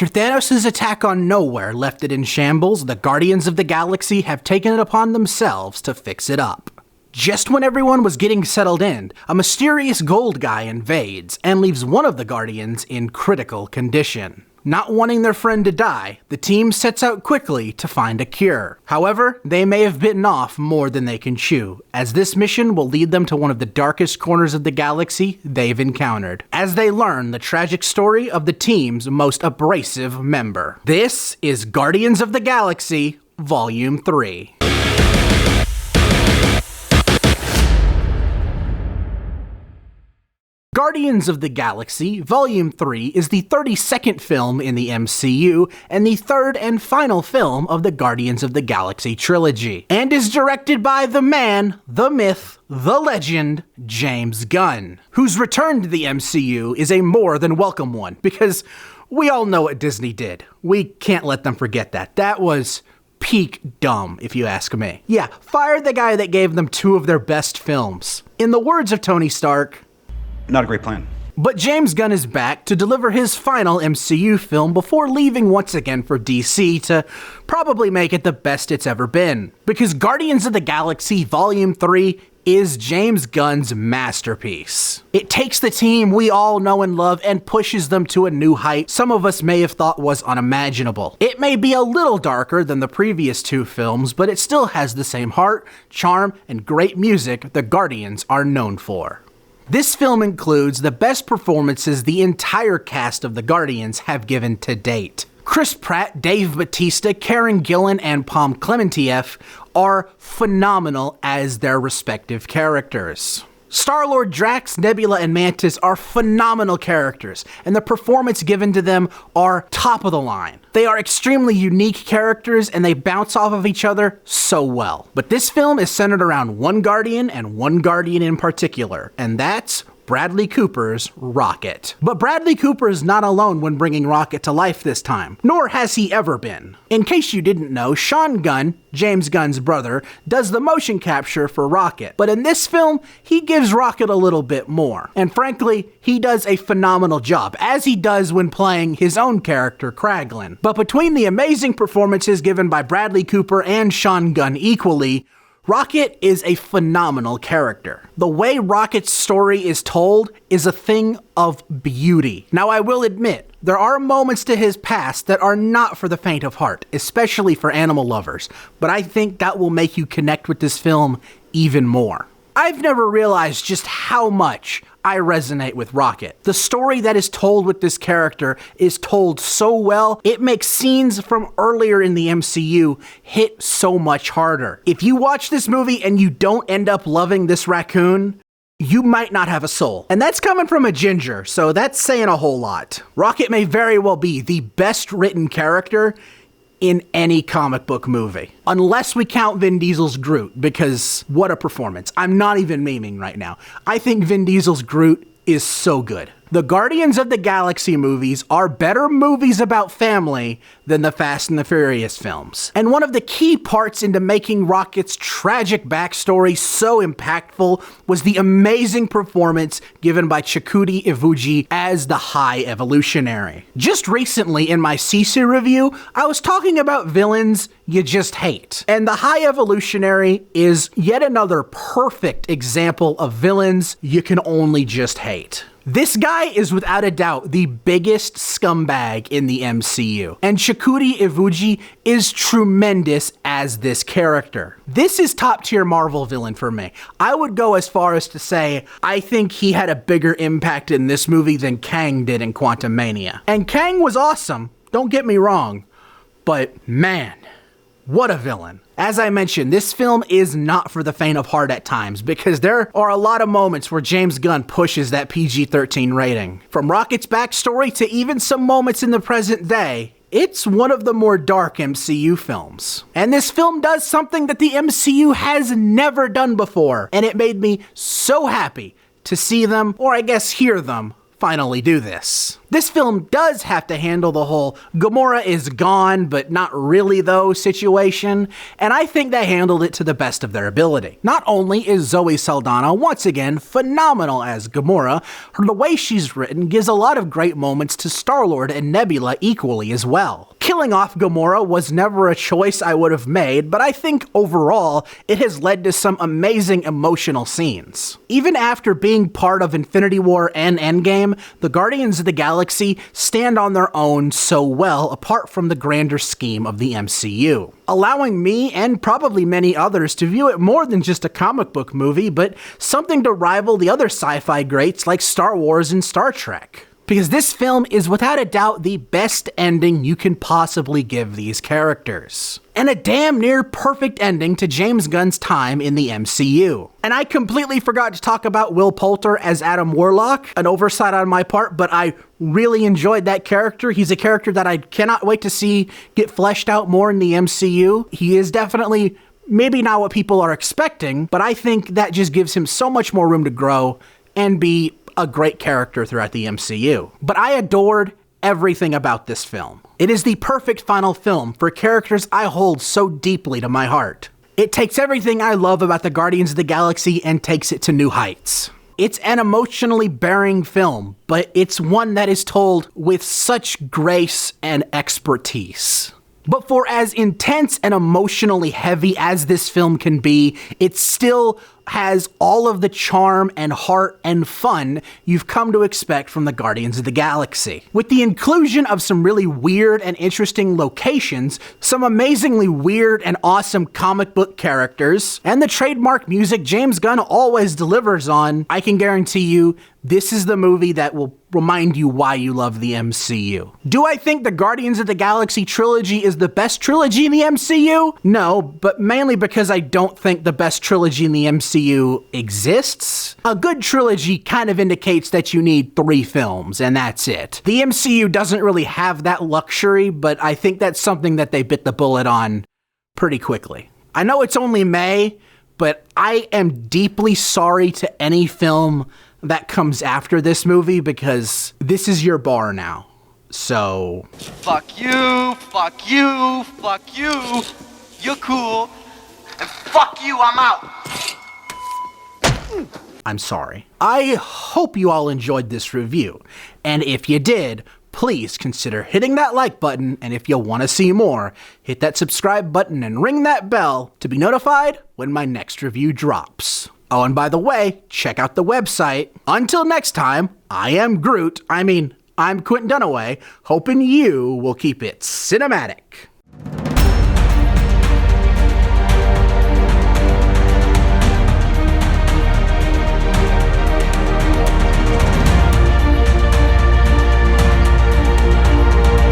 After Thanos' attack on Nowhere left it in shambles, the Guardians of the Galaxy have taken it upon themselves to fix it up. Just when everyone was getting settled in, a mysterious gold guy invades and leaves one of the Guardians in critical condition. Not wanting their friend to die, the team sets out quickly to find a cure. However, they may have bitten off more than they can chew, as this mission will lead them to one of the darkest corners of the galaxy they've encountered, as they learn the tragic story of the team's most abrasive member. This is Guardians of the Galaxy, Volume 3. Guardians of the Galaxy Volume 3 is the 32nd film in the MCU and the third and final film of the Guardians of the Galaxy trilogy, and is directed by the man, the myth, the legend, James Gunn, whose return to the MCU is a more than welcome one, because we all know what Disney did. We can't let them forget that. That was peak dumb, if you ask me. Yeah, fired the guy that gave them two of their best films. In the words of Tony Stark, not a great plan. But James Gunn is back to deliver his final MCU film before leaving once again for DC to probably make it the best it's ever been. Because Guardians of the Galaxy Volume 3 is James Gunn's masterpiece. It takes the team we all know and love and pushes them to a new height some of us may have thought was unimaginable. It may be a little darker than the previous two films, but it still has the same heart, charm, and great music the Guardians are known for. This film includes the best performances the entire cast of the Guardians have given to date. Chris Pratt, Dave Bautista, Karen Gillan, and Pom Klementieff are phenomenal as their respective characters. Star-Lord, Drax, Nebula, and Mantis are phenomenal characters, and the performance given to them are top of the line. They are extremely unique characters, and they bounce off of each other so well. But this film is centered around one Guardian, and one Guardian in particular, and that's Bradley Cooper's Rocket. But Bradley Cooper is not alone when bringing Rocket to life this time, nor has he ever been. In case you didn't know, Sean Gunn, James Gunn's brother, does the motion capture for Rocket, but in this film, he gives Rocket a little bit more. And frankly, he does a phenomenal job, as he does when playing his own character, Kraglin. But between the amazing performances given by Bradley Cooper and Sean Gunn equally, Rocket is a phenomenal character. The way Rocket's story is told is a thing of beauty. Now, I will admit, there are moments to his past that are not for the faint of heart, especially for animal lovers, but I think that will make you connect with this film even more. I've never realized just how much I resonate with Rocket. The story that is told with this character is told so well, it makes scenes from earlier in the MCU hit so much harder. If you watch this movie and you don't end up loving this raccoon, you might not have a soul. And that's coming from a ginger, so that's saying a whole lot. Rocket may very well be the best written character in any comic book movie. Unless we count Vin Diesel's Groot, because what a performance. I'm not even memeing right now. I think Vin Diesel's Groot is so good. The Guardians of the Galaxy movies are better movies about family than the Fast and the Furious films. And one of the key parts into making Rocket's tragic backstory so impactful was the amazing performance given by Chakudi Iwuji as the High Evolutionary. Just recently in my Sisu review, I was talking about villains you just hate. And the High Evolutionary is yet another perfect example of villains you can only just hate. This guy is without a doubt the biggest scumbag in the MCU, and Chakudi Iwuji is tremendous as this character. This is top tier Marvel villain for me. I would go as far as to say I think he had a bigger impact in this movie than Kang did in Quantumania. And Kang was awesome, don't get me wrong, but man, what a villain. As I mentioned, this film is not for the faint of heart at times, because there are a lot of moments where James Gunn pushes that PG-13 rating. From Rocket's backstory to even some moments in the present day, it's one of the more dark MCU films. And this film does something that the MCU has never done before, and it made me so happy to see them, or I guess hear them, finally do this. This film does have to handle the whole Gamora is gone, but not really though situation, and I think they handled it to the best of their ability. Not only is Zoe Saldana once again phenomenal as Gamora, the way she's written gives a lot of great moments to Star-Lord and Nebula equally as well. Killing off Gamora was never a choice I would have made, but I think overall it has led to some amazing emotional scenes. Even after being part of Infinity War and Endgame, the Guardians of the Galaxy stand on their own so well apart from the grander scheme of the MCU, allowing me and probably many others to view it more than just a comic book movie, but something to rival the other sci-fi greats like Star Wars and Star Trek. Because this film is without a doubt the best ending you can possibly give these characters. And a damn near perfect ending to James Gunn's time in the MCU. And I completely forgot to talk about Will Poulter as Adam Warlock, an oversight on my part, but I really enjoyed that character. He's a character that I cannot wait to see get fleshed out more in the MCU. He is definitely maybe not what people are expecting, but I think that just gives him so much more room to grow and be a great character throughout the MCU. But I adored everything about this film. It is the perfect final film for characters I hold so deeply to my heart. It takes everything I love about the Guardians of the Galaxy and takes it to new heights. It's an emotionally bearing film, but it's one that is told with such grace and expertise. But for as intense and emotionally heavy as this film can be, it still has all of the charm and heart and fun you've come to expect from the Guardians of the Galaxy. With the inclusion of some really weird and interesting locations, some amazingly weird and awesome comic book characters, and the trademark music James Gunn always delivers on, I can guarantee you this is the movie that will remind you why you love the MCU. Do I think the Guardians of the Galaxy trilogy is the best trilogy in the MCU? No, but mainly because I don't think the best trilogy in the MCU exists. A good trilogy kind of indicates that you need 3 films, and that's it. The MCU doesn't really have that luxury, but I think that's something that they bit the bullet on pretty quickly. I know it's only May, but I am deeply sorry to any film that comes after this movie because this is your bar now. So... Fuck you, fuck you, fuck you. You're cool. And fuck you, I'm out. I'm sorry. I hope you all enjoyed this review, and if you did, please consider hitting that like button, and if you want to see more, hit that subscribe button and ring that bell to be notified when my next review drops. Oh, and by the way, check out the website. Until next time, I'm Quentin Dunaway, hoping you will keep it cinematic.